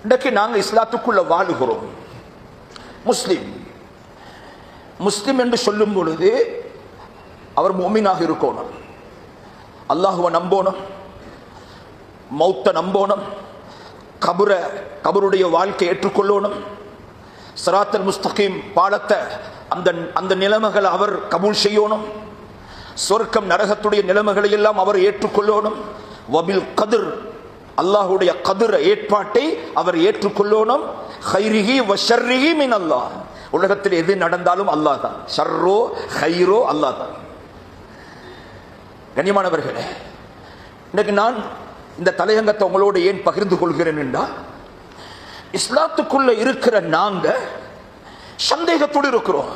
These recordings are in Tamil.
இன்றைக்கு நாங்கள் இஸ்லாத்துக்குள்ள வாழுகிறோம். முஸ்லிம் முஸ்லிம் என்று சொல்லும் பொழுது அவர் முஃமினாக இருக்கணும், அல்லாஹுவை நம்பணும், மௌத்த நம்பணும், கபருடைய வாழ்க்கை ஏற்றுக்கொள்ளணும், சிராத்தல் முஸ்தகீம் பாலத்தை அந்த நிலைமைகளை அவர் கபூல் செய்யணும், சொர்க்கம் நரகத்துடைய நிலைமைகளை எல்லாம் அவர் ஏற்றுக்கொள்ளணும், வபில் கதிர் அல்லாஹுடைய கதிர ஏற்பாட்டை அவர் ஏற்றுக்கொள்ளணும், ஹைரிஹி வ ஷர்ரிஹி மின் அல்லாஹ், உலகத்தில் எது நடந்தாலும் அல்லாஹ் தான், ஷர்ரோ ஹைரோ அல்லாஹ் தான். கண்ணியமானவர்களே, இன்னைக்கு நான் இந்த தலையங்கத்தை உங்களோடு ஏன் பகிர்ந்து கொள்கிறேன் என்றால், இஸ்லாத்துக்குள்ள இருக்கிற நாங்க சந்தேகத்தோடு இருக்கிறோம்.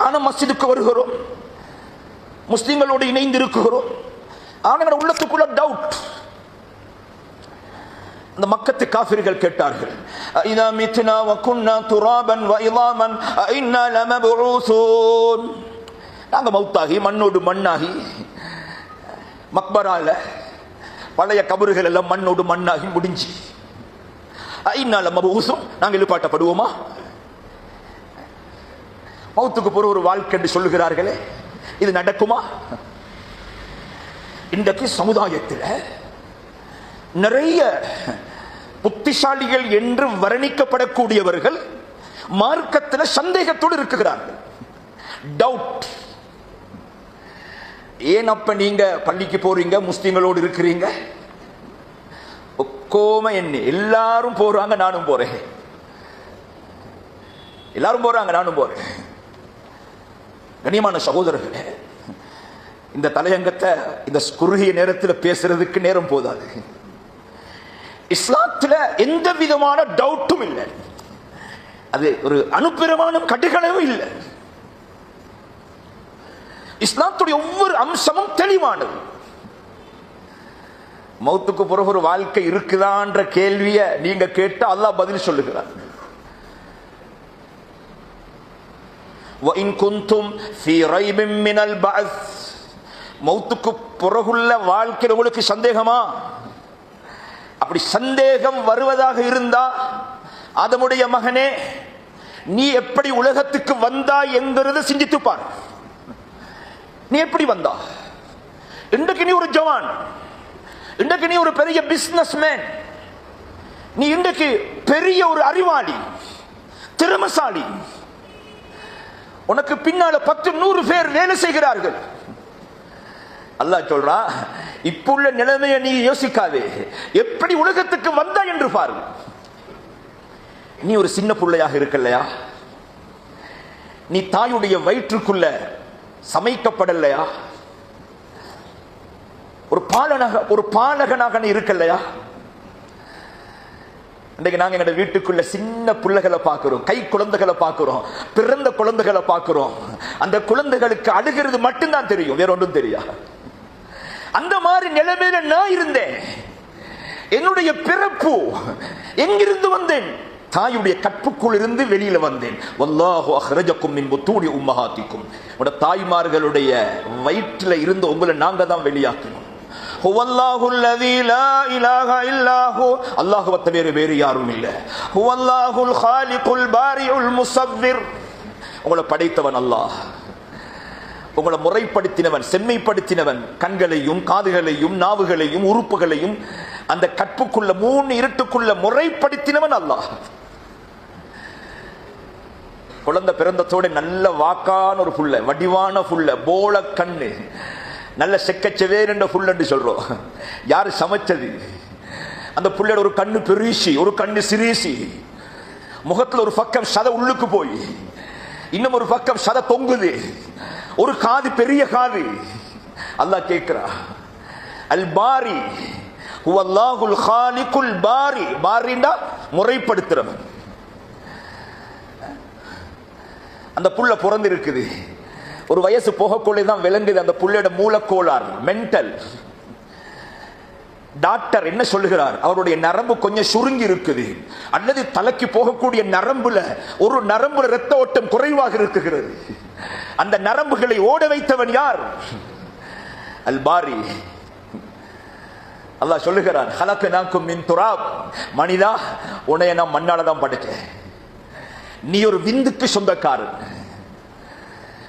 ஆனா மஸ்ஜிதுக்கு வருகிறோம், முஸ்லிம்களோடு இணைந்து இருக்கிறோம், ஆனா உள்ளத்துக்குள்ள டவுட். அந்த மக்கத்து காஃபிர்கள் கேட்டார்கள், இதா மித்னா வ குன்னா துராபன் வ இலாமன் இன்னா லமபூஸூன், நாங்க மௌத்தாகி மண்ணோடு மண்ணாகி மக்பரால பழைய கபறுகள் எல்லாம் மண்ணோடு மண்ணாகி முடிஞ்சு இன்னா லமபூஸூன், நாங்கள் எழுப்பாட்டப்படுவோமா? மௌத்துக்கு போற ஒரு வாழ்க்கை என்று சொல்லுகிறார்களே, இது நடக்குமா? இன்றைக்கு சமுதாயத்தில் நிறைய புத்திசாலிகள் என்று வர்ணிக்கப்படக்கூடியவர்கள் மார்க்கத்தில் சந்தேகத்தோடு இருக்கிறார்கள், டவுட். ஏன் அப்ப நீங்க பள்ளிக்கு போறீங்க, முஸ்லிம்களோடு இருக்கிறீங்க, ஒக்கோம என்ன எல்லாரும் போறாங்க நானும் போறேன், எல்லாரும் போறாங்க நானும் போறேன். கண்ணியமான சகோதரர்களே, இந்த தலையங்கத்தை இந்த குறுகிய நேரத்தில் பேசுறதுக்கு நேரம் போதாது. இஸ்லாத்துல எந்த விதமான டவுட்டும் இல்லை, அது ஒரு அனுப்பிரமாணம் கட்டுகளவும் இல்லை. இஸ்லாத்துடைய ஒவ்வொரு அம்சமும் தெளிவானது. மௌத்துக்கு பிறகு ஒரு வாழ்க்கை இருக்குதான்ற கேள்வியை நீங்க கேட்டா அல்லாஹ் பதில் சொல்லுகிறார். وَإِن كُنتُمْ فِي رَيْبٍ مِّنَ الْبَعْثِ, மௌத்துக்கு பிறகுள்ள வாழ்க்கையில் உங்களுக்கு சந்தேகமா? அப்படி சந்தேகம் வருவதாக இருந்தா, ஆதமுடைய மகனே, நீ எப்படி உலகத்துக்கு வந்தா என்கிறது சிந்தித்துப்பார். நீ எப்படி வந்தா? இன்றைக்கு நீ ஒரு ஜவான், இன்றைக்கு நீ ஒரு பெரிய பிசினஸ் மேன், நீ இன்றைக்கு பெரிய ஒரு அறிவாளி, திறமசாலி, உனக்கு பின்னால 10-100 பேர் வேலை செய்கிறார்கள். அல்லாஹ் சொல்றா, இப்ப உள்ள நிலைமையை நீ யோசிக்காதே, எப்படி உலகத்துக்கு வந்தா என்று பாரு. நீ ஒரு சின்ன பிள்ளையாக இருக்கலையா? நீ தாயுடைய வயிற்றுக்குள்ள சமைக்கப்படலையா? ஒரு பாலகனாக நீ இருக்கலையா? இன்றைக்கு நாங்க எங்க வீட்டுக்குள்ள சின்ன பிள்ளைகளை பார்க்கிறோம், கை குழந்தைகளை பார்க்கிறோம், பிறந்த குழந்தைகளை பார்க்கிறோம். அந்த குழந்தைகளுக்கு அழுகிறது மட்டும்தான் தெரியும், வேற ஒன்றும் தெரியாது. அந்த மாதிரி நிலைமையில நான் இருந்தேன். என்னுடைய பிறப்பு எங்கிருந்து வந்தேன்? தாயுடைய கற்புக்குள் இருந்து வெளியில வந்தேன். வல்லாஹு அஹ்ரஜக்கும் மின் புத்தூனி உம்மஹாத்திக்கும், உங்களுடைய தாய்மார்களுடைய வயிற்றில இருந்து உங்களை நாங்க தான் வெளியாக்கணும். ஹுவல்லாஹுல்லதீ லா இலாஹா இல்லாஹு, அல்லாஹ்வை தவிர வேறு யாரும் இல்லை. ஹுவல்லாஹுல் காலிகுல் பாரிஉல் முஸவ்விர், உங்களை படைத்தவன் அல்லாஹ், உங்களை முறைப்படுத்தினவன், செம்மைப்படுத்தினவன், கண்களையும் காதுகளையும் நாவுகளையும் உறுப்புகளையும் அந்த கற்புக்குள்ள 3 இருட்டுக்குள்ள முறைப்படுத்தினவன் அல்லாஹ். குழந்தை பிறந்தத்தோட நல்ல வாக்கான ஒரு புள்ள, வடிவான புள்ள, போல கண்ணு, நல்ல செக்கச்சவேர் என்ற புள்ள என்று சொல்றோம். யாரு சமைச்சது? அந்த புள்ளையோட ஒரு கண்ணு பெருசி, ஒரு கண்ணு சிறுசி, முகத்துல ஒரு பக்கம் சத உள்ளுக்கு போய் இன்னும் ஒரு பக்கம் சத தொங்குது, ஒரு காது பெரிய காது. அல்லாஹ் கேட்கிறா, அல் பாரி ஹுவல்லாஹுல் காலிகுல் பாரி, பாரிண்டா முறைப்படுத்துறவன். அந்த புள்ள பிறந்து இருக்குது, ஒரு வயசு போகக்குள்ளே தான் விளங்குது அந்த புள்ளையோட மூலக்கோளாறு, மென்டல். டாக்டர் என்ன சொல்லுகிறார்? அவருடைய நரம்பு கொஞ்சம் சுருங்கி இருக்குது, அல்லது தலைக்கு போகக்கூடிய நரம்புல ஒரு நரம்புல இரத்த ஓட்டம் குறைவாக இருக்குகிறது. அந்த நரம்புகளை ஓட வைத்தவன் யார்? அல் பாரி. அல்லாஹ் சொல்லுகிறான், ஹலக்னாக்கும் மின் துராப், மனிதா உன்னை நான் மண்ணால தான் படைச்சேன். நீ ஒரு விந்துக்கு சொந்தக்காரன்,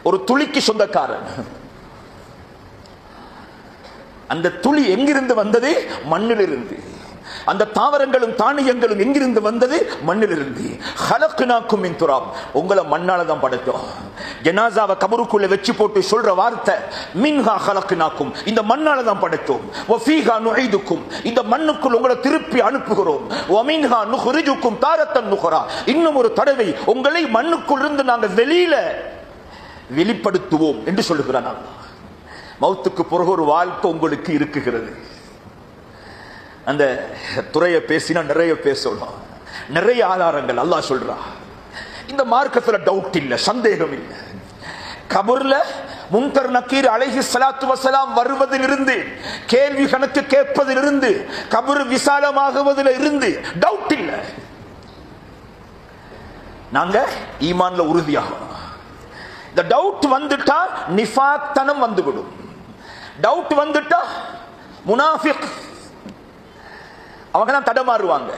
ஒரு துளிக்கு சொந்தக்காரன். அந்த துளி எங்கிருந்து வந்தது? மண்ணிலிருந்து. அந்த தாவரங்களும் தானியங்களும் எங்கிருந்து வந்தது? மண்ணிலிருந்து. ஹலக்னாக்கும் மின் துராப், உங்களை மண்ணால தான் படைத்தோம். ஜனாசாவை கபருக்குள்ள வச்சு போட்டு சொல்ற வார்த்தை மின்ஹா ஹலக்னாக்கும், இந்த மண்ணால தான் படைத்தோம். வ ஃபீஹா நுஈதுக்கும், இந்த மண்ணுக்குள் உங்களை திருப்பி அனுப்புகிறோம். வ மின்ஹா நுஹ்ரிஜுக்கும் தாரத்தன் நுஹ்ரா, இன்னும் ஒரு தடவை உங்களை மண்ணுக்குள் இருந்து நாங்கள் வெளிப்படுத்துவோம் என்று சொல்லுகிறான் அல்லாஹ். மௌத்துக்கு பிறகு ஒரு வாழ்க்கை உங்களுக்கு இருக்குகிறது. அந்த துறையை பேசினா நிறைய பேசணும், நிறைய ஆதாரங்கள் அல்லாஹ் சொல்றா. இந்த மார்க்கத்துல டவுட் இல்ல, சந்தேகம் இல்லை. கபர்ல முன்கர் நக்கீர் அலைஹிஸ்ஸலாத்து வஸலாம் வருவதிலிருந்து, கேள்வி கணக்கு கேட்பதிலிருந்து, கபர் விசாலமாகுவதில் இருந்து டவுட் இல்ல. நாங்க ஈமான்ல உறுதியாகும். இந்த டவுட் வந்துட்டா நிஃபாக் தனம் வந்துவிடும். டவுட் வந்துட்டா முனாஃபிக் அவங்க தான் தடமாறுவாங்க.